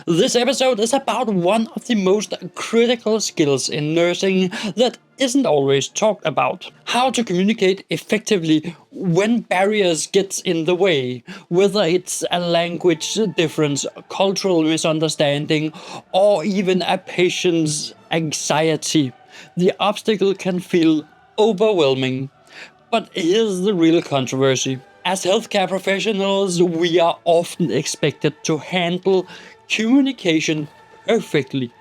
This episode is about one of the most critical skills in nursing that isn't always talked about. How to communicate effectively when barriers get in the way, whether it's a language difference, cultural misunderstanding, or even a patient's anxiety. The obstacle can feel overwhelming. But here's the real controversy. As healthcare professionals, we are often expected to handle communication perfectly,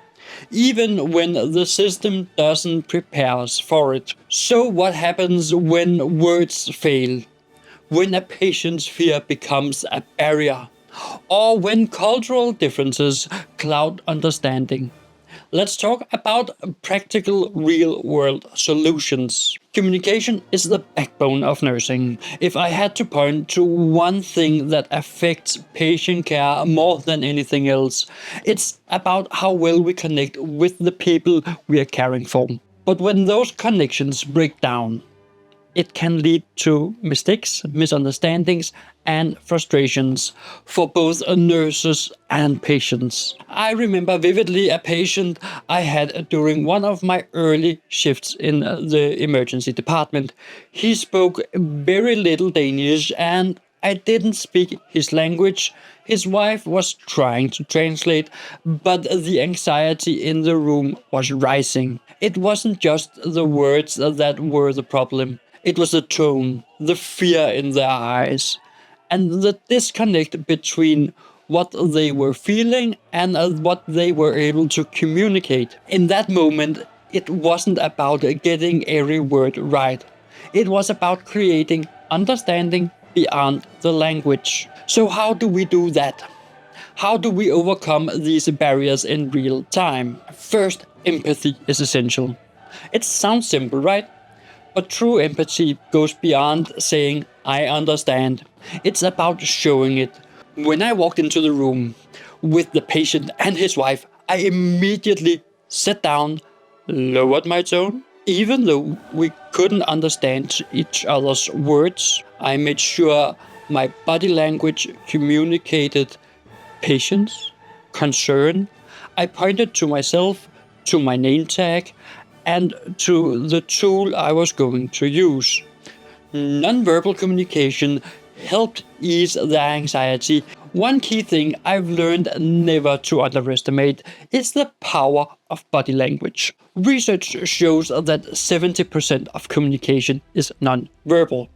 even when the system doesn't prepare us for it. So, what happens when words fail? When a patient's fear becomes a barrier? Or when cultural differences cloud understanding? Let's talk about practical real world solutions. Communication is the backbone of nursing. If I had to point to one thing that affects patient care more than anything else, it's about how well we connect with the people we are caring for. But when those connections break down, it can lead to mistakes, misunderstandings, and frustrations for both nurses and patients. I remember vividly a patient I had during one of my early shifts in the emergency department. He spoke very little Danish and I didn't speak his language. His wife was trying to translate, but the anxiety in the room was rising. It wasn't just the words that were the problem. It was the tone, the fear in their eyes, and the disconnect between what they were feeling and what they were able to communicate. In that moment, it wasn't about getting every word right. It was about creating understanding beyond the language. So, how do we do that? How do we overcome these barriers in real time? First, empathy is essential. It sounds simple, right? But true empathy goes beyond saying, I understand. It's about showing it. When I walked into the room with the patient and his wife, I immediately sat down, lowered my tone. Even though we couldn't understand each other's words, I made sure my body language communicated patience, concern. I pointed to myself, to my name tag, and to the tool I was going to use. Nonverbal communication helped ease their anxiety. One key thing I've learned never to underestimate is the power of body language. Research shows that 70% of communication is nonverbal.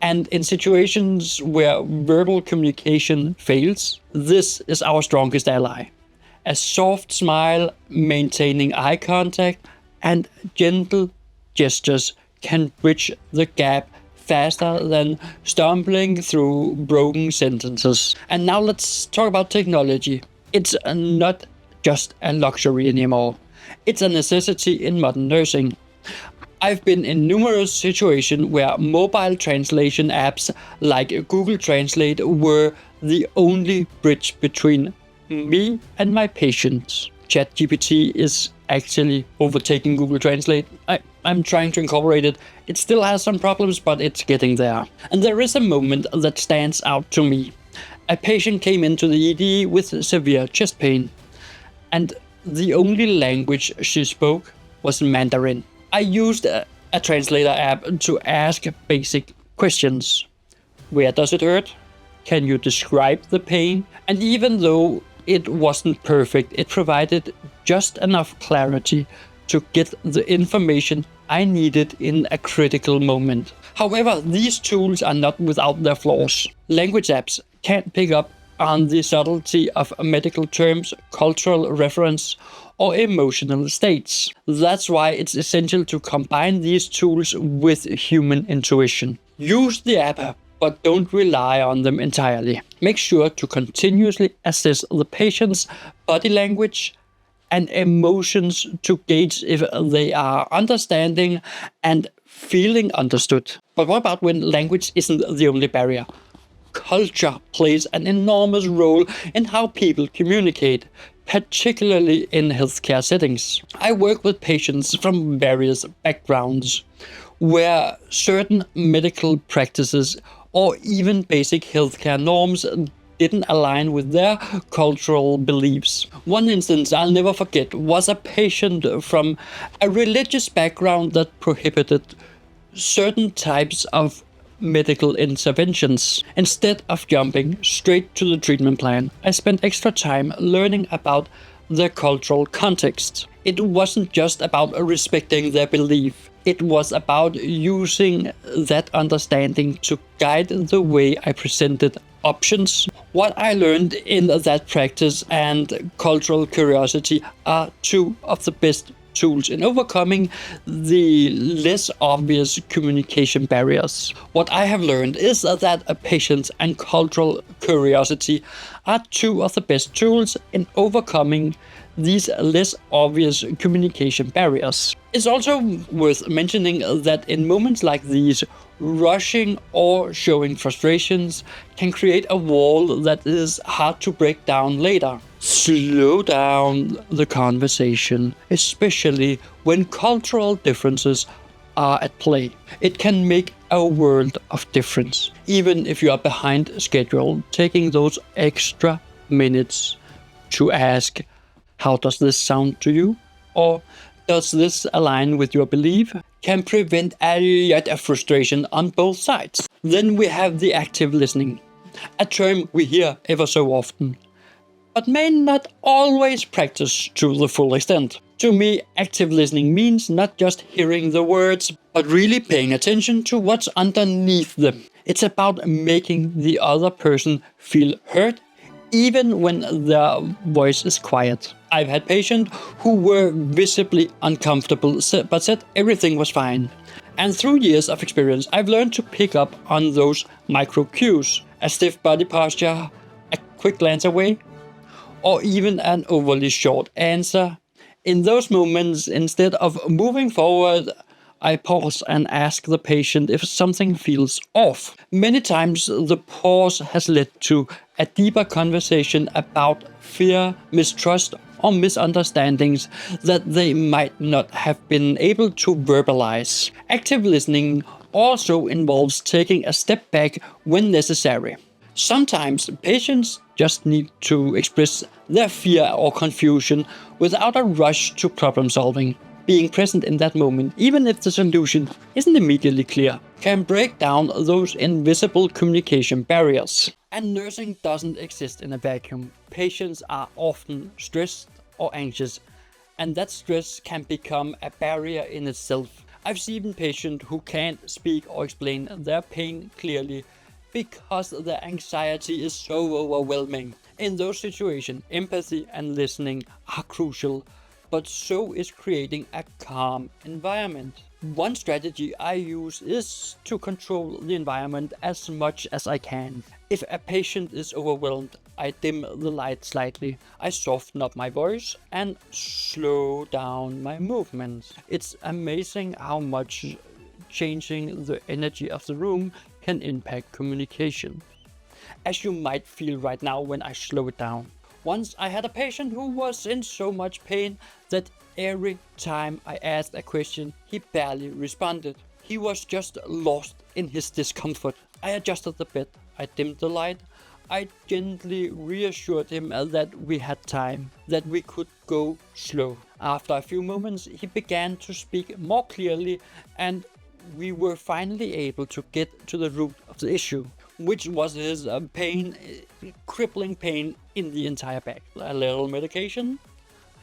And in situations where verbal communication fails, this is our strongest ally. A soft smile, maintaining eye contact, and gentle gestures can bridge the gap faster than stumbling through broken sentences. And now let's talk about technology. It's not just a luxury anymore. It's a necessity in modern nursing. I've been in numerous situations where mobile translation apps like Google Translate were the only bridge between me and my patients. ChatGPT is actually overtaking Google Translate. I'm trying to incorporate it. It still has some problems, but it's getting there. And there is a moment that stands out to me. A patient came into the ED with severe chest pain, and the only language she spoke was Mandarin. I used a translator app to ask basic questions. Where does it hurt? Can you describe the pain? And even though it wasn't perfect, it provided just enough clarity to get the information I needed in a critical moment. However, these tools are not without their flaws. Language apps can't pick up on the subtlety of medical terms, cultural reference, or emotional states. That's why it's essential to combine these tools with human intuition. Use the app, but don't rely on them entirely. Make sure to continuously assess the patient's body language and emotions to gauge if they are understanding and feeling understood. But what about when language isn't the only barrier? Culture plays an enormous role in how people communicate, particularly in healthcare settings. I work with patients from various backgrounds where certain medical practices or even basic healthcare norms didn't align with their cultural beliefs. One instance I'll never forget was a patient from a religious background that prohibited certain types of medical interventions. Instead of jumping straight to the treatment plan, I spent extra time learning about their cultural context. It wasn't just about respecting their belief, it was about using that understanding to guide the way I presented options. What I learned in that practice and cultural curiosity are two of the best tools in overcoming the less obvious communication barriers. What I have learned is that patience and cultural curiosity are two of the best tools in overcoming these less obvious communication barriers. It's also worth mentioning that in moments like these, rushing or showing frustrations can create a wall that is hard to break down later. Slow down the conversation, especially when cultural differences are at play. It can make a world of difference. Even if you are behind schedule, taking those extra minutes to ask, how does this sound to you? Or does this align with your belief? Can prevent a lot of frustration on both sides. Then we have the active listening, a term we hear ever so often, but may not always practice to the full extent. To me, active listening means not just hearing the words, but really paying attention to what's underneath them. It's about making the other person feel heard, even when their voice is quiet. I've had patients who were visibly uncomfortable but said everything was fine. And through years of experience, I've learned to pick up on those micro cues. A stiff body posture, a quick glance away, or even an overly short answer. In those moments, instead of moving forward, I pause and ask the patient if something feels off. Many times, the pause has led to a deeper conversation about fear, mistrust, or misunderstandings that they might not have been able to verbalize. Active listening also involves taking a step back when necessary. Sometimes patients just need to express their fear or confusion without a rush to problem solving. Being present in that moment, even if the solution isn't immediately clear, can break down those invisible communication barriers. And nursing doesn't exist in a vacuum. Patients are often stressed or anxious, and that stress can become a barrier in itself. I've seen patients who can't speak or explain their pain clearly because their anxiety is so overwhelming. In those situations, empathy and listening are crucial, but so is creating a calm environment. One strategy I use is to control the environment as much as I can. If a patient is overwhelmed, I dim the light slightly, I soften up my voice and slow down my movements. It's amazing how much changing the energy of the room can impact communication, as you might feel right now when I slow it down. Once I had a patient who was in so much pain that every time I asked a question, he barely responded. He was just lost in his discomfort. I adjusted the bed, I dimmed the light, I gently reassured him that we had time, that we could go slow. After a few moments, he began to speak more clearly, and we were finally able to get to the root of the issue, which was his crippling pain in the entire back. A little medication,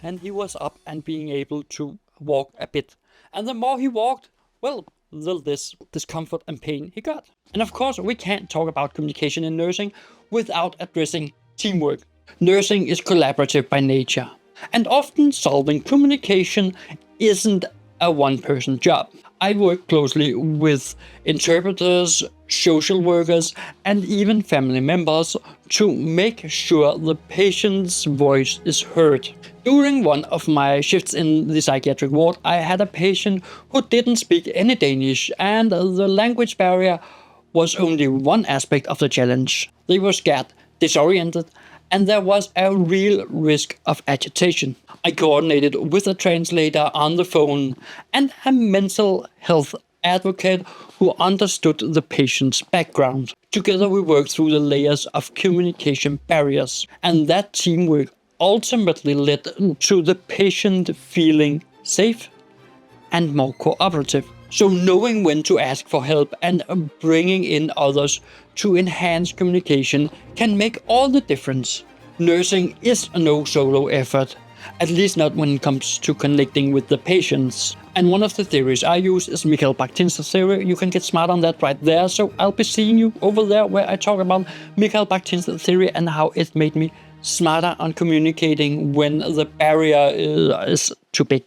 and he was up and being able to walk a bit. And the more he walked, well, the less discomfort and pain he got. And of course, we can't talk about communication in nursing without addressing teamwork. Nursing is collaborative by nature, and often solving communication isn't a one-person job. I work closely with interpreters, social workers, and even family members to make sure the patient's voice is heard. During one of my shifts in the psychiatric ward, I had a patient who didn't speak any Danish, and the language barrier was only one aspect of the challenge. They were scared, disoriented, and there was a real risk of agitation. I coordinated with a translator on the phone and a mental health advocate who understood the patient's background. Together, we worked through the layers of communication barriers, and that teamwork ultimately led to the patient feeling safe and more cooperative. So, knowing when to ask for help and bringing in others to enhance communication can make all the difference. Nursing is no solo effort, at least not when it comes to connecting with the patients. And one of the theories I use is Mikhail Bakhtin's theory. You can get smart on that right there. So I'll be seeing you over there where I talk about Mikhail Bakhtin's theory and how it made me smarter on communicating when the barrier is too big.